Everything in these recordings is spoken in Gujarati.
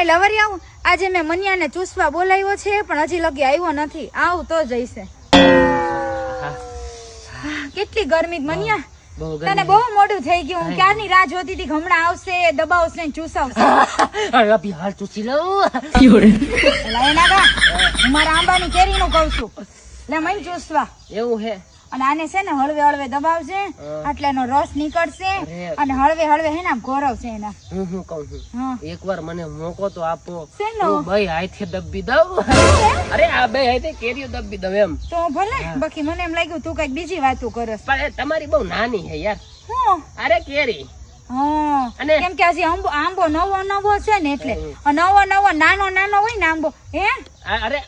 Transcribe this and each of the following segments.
લવરી આવું આજે મેં મનિયાને ચૂસવા બોલાવ્યો છે પણ હજી લગી આવ્યો નથી આવું તો જઈશે કેટલી ગરમી મનિયા તને બહુ મોડું થઈ ગયું હું ક્યારની રાહ જોતી હતી હમણાં આવશે દબાવશે ને ચૂસાવશે અરે અભી હાલ ચૂસી લઉં એના હું મારા આંબાની કેરીનું કહું છું એટલે મને ચૂસવા એવું હે અને આને છે ને હળવે હળવે દબાવશે એટલે એનો રસ નીકળશે અને હળવે હળવે હે ને આમ ગોરવશે એના હું કહું છું એકવાર મને મોકો તો આપો શેનો? હું બે હાથે દબી દઉં અરે આ બે હાથે કેરીઓ દબી દઉં એમ તો ભલે બાકી મને એમ લાગ્યું તું કઈક બીજી વાતો કરસ પણ એ તમારી બહુ નાની હે યાર હું અરે કેરી અને કેમ કે હજી આંબો નવો નવો છે ને એટલે નવો નવો નાનો નાનો હોય ને આંબો હે અરે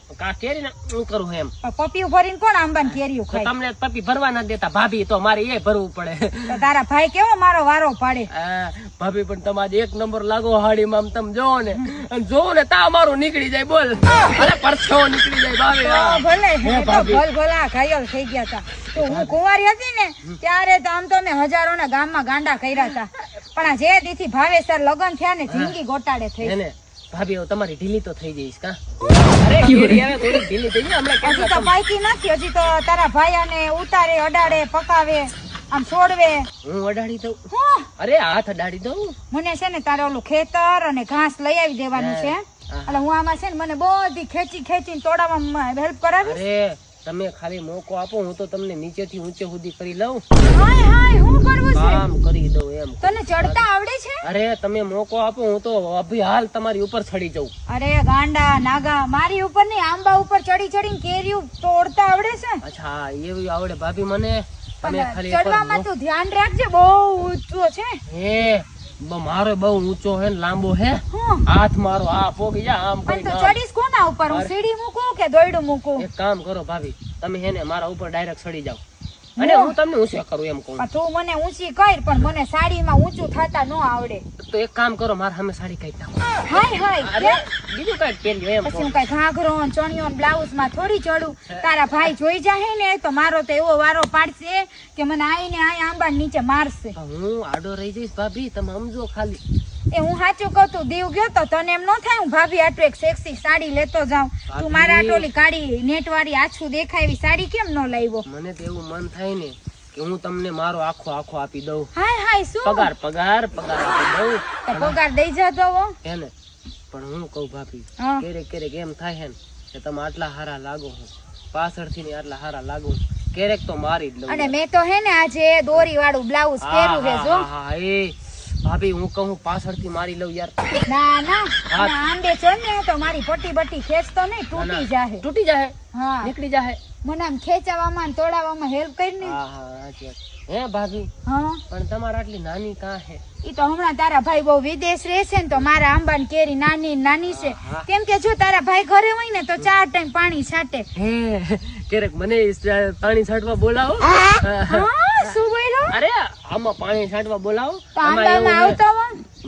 કેરી ના હું કરું એમ પપી ભરીને કોણ આંબા ને કેરીઓ ખાય તમને પપી ભરવા ના દેતા ભાભી તો મારે એ ભરવું પડે તો તારા ભાઈ કેવો મારો વારો પાડે ભાભી પણ તમારે એક નંબર લાગો હાડીમાં તમે જોવો ને અને જોવો ને તા મારું નીકળી જાય બોલ અરે પરછો નીકળી જાય ભાભી ભલે ભલા ઘાયલ થઈ ગયા હતા તો હું કુંવારી હતી ને ત્યારે તો આમ તો મેં હજારોના ગામમાં ગાંડા કર્યા હતા પણ આ જે દીથી ભાવેસર લગન થયા ને જિંદગી ગોટાળે થઈ ને ભાભી હવે તમારી ઢીલી તો થઈ જઈશ કા અરે કેરી હવે થોડી ઢીલી થઈ ગઈ હમણાં હજી તો પાકી નથી હજી તો તારા ભાઈને ઉતારે અડાડે પકાવે આમ છોડવે હું અડાડી દઉં અરે હાથ અડાડી દઉં મને છે ને તારે ઓલું ખેતર અને ઘાસ લઈ આવી દેવાનું છે એટલે હું આમાં છે ને મને બધી ખેંચી ખેંચીને તોડાવવામાં હેલ્પ કરાવીશ અરે તમે ખાલી મોકો આપો હું તો તમને નીચેથી ઊંચે સુધી કરી લઉં હાય હાય હું કરવું છે કામ કરી દઉં એમ તને ચડતા આવડે છે અરે તમે મોકો આપો હું તો અભી હાલ તમારી ઉપર ચડી જાઉં અરે ગાંડા નાગા મારી ઉપર નહીં આંબા ઉપર ચડી ચડીને કેરીઓ તોડતા આવડે છે અચ્છા એવું આવડે ભાભી મને તમે ખાલી ચડવામાં તું ધ્યાન રાખજે બહુ ઊંચો છે હે મારો બહુ ઊંચો હે લાંબો હે હાથ મારો આ પોગી જા આમ પણ તું ચડીશ કોના ઉપર હું સીડી મૂકું કે દોયડું મૂકું એક કામ કરો ભાભી તમે હે ને મારા ઉપર ડાયરેક્ટ ચડી જાવ અને હું તમને ઊંચે કરું એમ કહું તું મને ઊંચી કર પણ મને સાડીમાં ઊંચું થતા ન આવડે તો એક કામ કરો મારા સામે સાડી કઈ નાખો હાય હાય અરે બીજું કઈ પહેર્યું એમ પછી હું કઈ ઘાઘરો ચણિયો બ્લાઉઝ માં થોડી ચડું તારા ભાઈ જોઈ જાય ને તો મારો તો એવો વારો પાડશે કે મને આઈને આ આંબા નીચે મારશે હું આડો રહી જઈશ ભાભી તમે સમજો ખાલી એ હું સાચું કહું તું દીવ ગયો તો તને એમ ન થાય હું ભાભી આટલું એક સેક્સી સાડી લેતો જાઉં તું મારા આટોલી કાળી નેટ વાળી આછું દેખાય એવી સાડી કેમ ન લાવ્યો મને તો એવું મન થાય ને કે હું તમને મારો આખો આપી દઉં હાય હાય શું પગાર આપી દઉં તો પગાર દઈ જતો હે ને પણ હું કહું ભાભી ક્યારેક એમ થાય હે ને કે તમે આટલા હારા લાગો છો પાછળથી ને આટલા હારા લાગો ક્યારેક તો મારી જ લઉં અને મેં તો હે ને આજે દોરી વાળું બ્લાઉઝ પહેર્યું છે જો ભાભી હું કહું પાછળથી મારી લઉં યાર ના ના આંબે ચડ ને તો મારી પટ્ટી બટ્ટી ખેંચતો નહીં તૂટી જાય હા નીકળી જાય મને આમ ખેંચાવામાં તોડાવવામાં હેલ્પ કરી ને હે ભાભી હા પણ તમારે આટલી નાની કાં હે ઈ તો હમણાં તારા ભાઈ બહુ વિદેશ રહે છે ને તો મારા આંબાની કેરી નાની છે કેમ કે જો તારા ભાઈ ઘરે હોય ને તો 4 ટાઈમ પાણી છાંટે ક્યારેક મને પાણી છાંટવા બોલાવો શું બોલ્યો અરે આમાં પાણી છાંટવા બોલાવો આવતો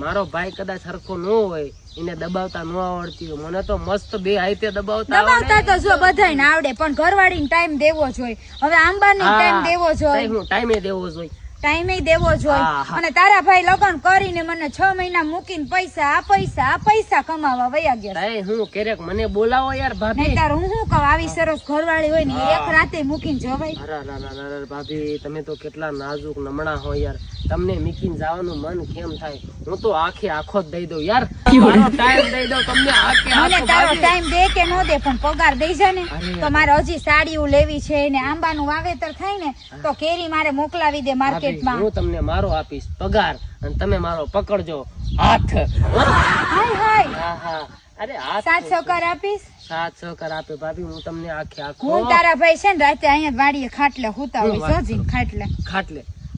મારો ભાઈ કદાચ સરખો ન હોય એને દબાવતા ન આવડતી હોય મને તો મસ્ત બે હાથે દબાવતા તો જો બધાને આવડે પણ ઘરવાળીને ટાઈમ દેવો જોઈએ હવે આંબાને ટાઈમ દેવો જોઈએ હું ટાઈમે દેવો જોઈએ ટાઈમે દેવો જોઈએ અને તારા ભાઈ લગન કરીને મને 6 મહિના મૂકીને પૈસા કમાવા વયા ગયા હું ક્યારેક મને બોલાવો યાર ભાભી નહીતર હું શું કહું આવી સરસ ઘરવાળી હોય ને એક રાતે મૂકીને જવાય અરે ભાભી તમે તો કેટલા નાજુક નમણા હો યાર તમને મૂકીને જવાનું મન કેમ થાય હું તો આખો જ દઈ દઉં યાર મારો ટાઈમ દઈ દઉં તમને મને તારો ટાઈમ દે કે ન દે પણ પગાર દઈ જા ને તો મારે હજી સાડીઓ લેવી છે ને આંબાનું વાવેતર થાય ને તો કેરી મારે મોકલાવી દે માર્કેટ હું તમને મારો આપીશ પગાર અને તમે મારો પકડજો હાથ અરે સાત સહકાર આપીશ સાત સહકાર આપે ભાભી હું તમને આખો હું તારા ભાઈ છે ને રાતે અહીંયા વાડીએ ખાટલે હુતા હોય સજીન ખાટલે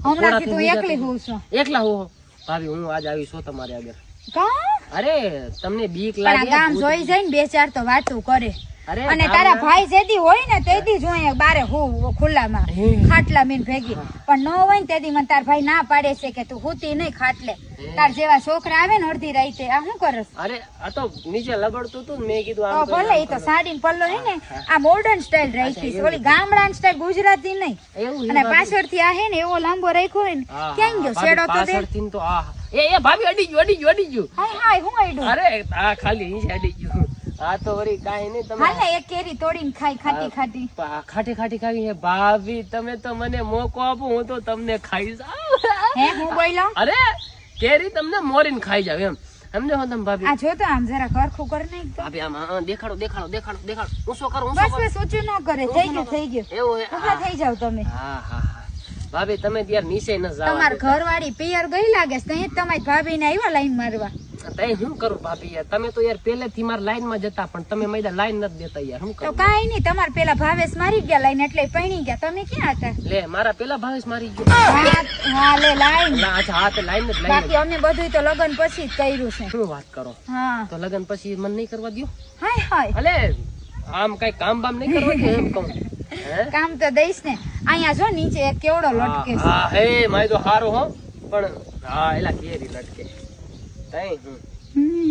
હમણાં તું એકલી હોઉં છું એકલા હો ભાભી હું આજ આવી છું તમારી આગળ કા અરે તમને બીક લાગે ગામ જોઈ જાય ને 2-4 તો વાતું કરે અને તારા ભાઈ જેદી હોય ને તેદી જ હું બારે હું ખુલ્લામાં ખાટલા મીન ભેગી પણ ન હોય ને તેદી મને તાર ભાઈ ના પાડે છે કે તું હુતી નહીં ખાટલે તાર જેવા છોકરા આવે ને અડધી રાતે આ શું કરસ અરે આ તો નીચે લબડતું તું મેં કીધું આમ ભલે ઈ તો સાડી પલ્લો હે ને આ મોડર્ન સ્ટાઇલ રાખી છે ઓલી ગામડાની સ્ટાઇલ ગુજરાતી નહીં અને પાછળથી આ હે ને એવો લાંબો રાખ્યો હોય ને ક્યાં ગયો શેડો તો દે પાછળથી તો આ એ ભાભી અડી ગયું. હાય હાય હું આઈડું અરે આ ખાલી અહીં અડી ગયું. આ તો વળી કાંઈ નહીં તમે હાલ ને એક કેરી તોડીને ખાઈ ખાટી ખાટી ખાટી ખાવી હે ભાભી. તમે તો મને મોકો આપો હું તો તમને ખાઈ જાઉં. હે હું બોલ્યો અરે કેરી તમને મોરીને ખાઈ જાવ એમ સમજો તમે ભાભી. આ જો તો આમ જરા ખરખું કરી નાખ તો ભાભી આમ દેખાડો ઊંચો કરો બસ બસ ઊંચું ન કરે થઈ ગયું એવું હે? ઉભા થઈ જાવ તમે હા ભાભી તમે ત્યારે નીચે ન જાવ. તમાર ઘરવાળી પિયર ગઈ લાગે છે તો તમારી ભાભી ને આવ્યા લાઈન મારવા તઈ શું કરું ભાભી યાર તમે તો યાર પહેલેથી મારા લાઈન માં જતા પણ તમે મેં લાઈન નથી દેતા યાર શું તો કરું. કાઈ નહીં તમાર પેલા ભાવેશ મારી ગયા લાઈન એટલે પૈણી ગયા તમે ક્યાં હતા લે મારા પેલા ભાવેશ મારી ગયો. હા લે લાઈન અચ્છા હા તે લાઈન જ બાકી અમે બધું તો લગન પછી જ કર્યું છે શું વાત કરો. હા તો લગન પછી મને નહીં કરવા દો. હાય હાય અલે આમ કઈ કામ બામ નહીં કરવા દો એમ કહું. હે કામ તો દઈશ ને અહીંયા જો નીચે એક કેવડો લટકે છે હા હે માય તો હારો હો પણ હા એલા કેરી લટકે તઈ હું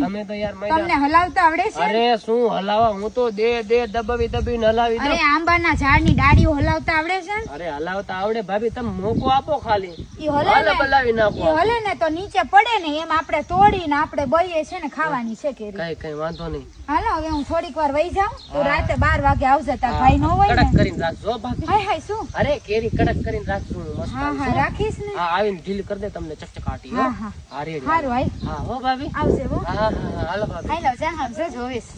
તમે તો યાર તમને મૈદા હલાવતા આવડે છે અરે શું હલાવા હું તો દે દબાવીને હલાવી દઉં. અરે આંબાના ઝાડની ડાળીઓ હલાવતા આવડે છે અરે હલાવતા આવડે ભાભી તમે મોકો આપો ખાલી ઈ હલે હાલે ને બલાવી નાખો. ઈ હલે ને તો નીચે પડે ને એમ આપણે તોડીને આપણે બઈએ છે ને ખાવાની છે કેરી કઈ વાંધો નહીં. હાલો હવે હું થોડીક વાર વહી જાઉં તો રાતે 12 વાગે આવશે તાર ભાઈ નો હોય કડક ને કરીને રાખજો ભાભી. હાય હાય શું અરે કેરી કડક કરીને રાખજો મસ્ત. હા હા રાખીશ ને હા આવીને ઢીલ કરી દે તમને ચકચકાટી હો. હા હા હા રેડી. હારું હાય હા હો ભાભી. આવશે હો હા હાલો ભાભી. હાલો જા સમજો જોઈશ